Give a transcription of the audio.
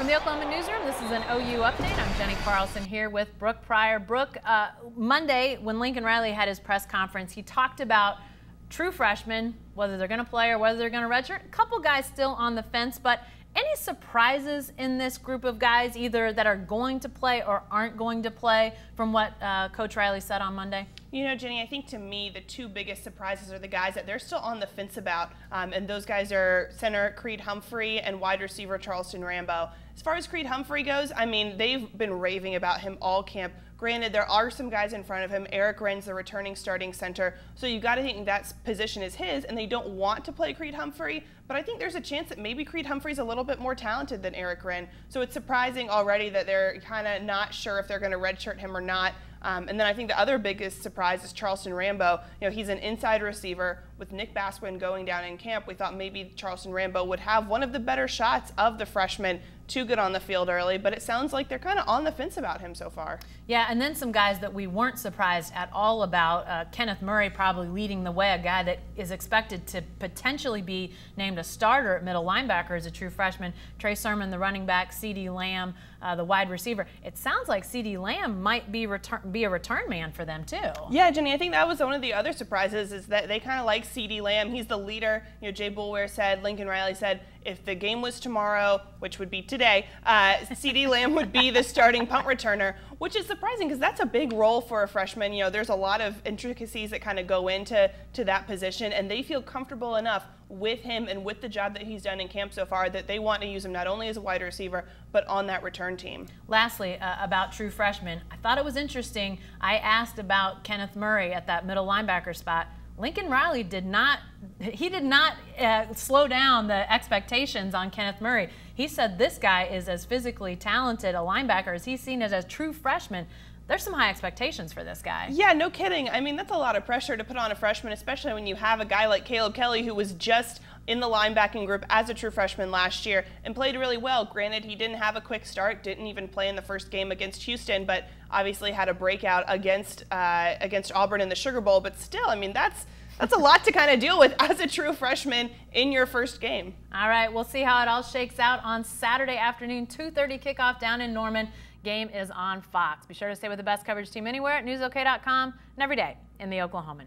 From the Oklahoman newsroom, this is an OU update. I'm Jenny Carlson here with Brooke Pryor. Brooke, Monday when Lincoln Riley had his press conference, he talked about true freshmen, whether they're going to play or whether they're going to redshirt. A couple guys still on the fence, but any surprises in this group of guys, either that are going to play or aren't going to play, from what Coach Riley said on Monday? You know, Jenny, I think to me the two biggest surprises are the guys that they're still on the fence about, and those guys are center Creed Humphrey and wide receiver Charleston Rambo. As far as Creed Humphrey goes, I mean, they've been raving about him all camp. Granted, there are some guys in front of him. Eric Wren's the returning starting center, so you got to think that position is his, and they don't want to play Creed Humphrey, but I think there's a chance that maybe Creed Humphrey's a little bit more talented than Eric Wren, so it's surprising already that they're kind of not sure if they're going to redshirt him or not. And then I think the other biggest surprise is Charleston Rambo. You know, he's an inside receiver. With Nick Basquin going down in camp, we thought maybe Charleston Rambo would have one of the better shots of the freshmen to get on the field early, but it sounds like they're kind of on the fence about him so far. Yeah, and then some guys that we weren't surprised at all about. Kenneth Murray probably leading the way, a guy that is expected to potentially be named a starter at middle linebacker as a true freshman. Trey Sermon, the running back, CeeDee Lamb, the wide receiver. It sounds like CeeDee Lamb might be a return man for them too. Yeah, Jenny, I think that was one of the other surprises, is that they kind of like CeeDee Lamb. He's the leader. You know, Jay Boulware said, Lincoln Riley said, if the game was tomorrow, which would be today, CeeDee Lamb would be the starting punt returner, which is surprising because that's a big role for a freshman. You know, there's a lot of intricacies that kind of go into that position, and they feel comfortable enough with him and with the job that he's done in camp so far that they want to use him not only as a wide receiver, but on that return team. Lastly, about true freshmen, I thought it was interesting. I asked about Kenneth Murray at that middle linebacker spot. Lincoln Riley did not slow down the expectations on Kenneth Murray. He said this guy is as physically talented a linebacker as he's seen as a true freshman. There's some high expectations for this guy. Yeah, no kidding. I mean, that's a lot of pressure to put on a freshman, especially when you have a guy like Caleb Kelly, who was just in the linebacking group as a true freshman last year and played really well. Granted, he didn't have a quick start, didn't even play in the first game against Houston, but obviously had a breakout against Auburn in the Sugar Bowl. But still, I mean, that's a lot to kind of deal with as a true freshman in your first game. All right, we'll see how it all shakes out on Saturday afternoon, 2:30 kickoff down in Norman. Game is on Fox. Be sure to stay with the best coverage team anywhere at newsok.com and every day in the Oklahoman.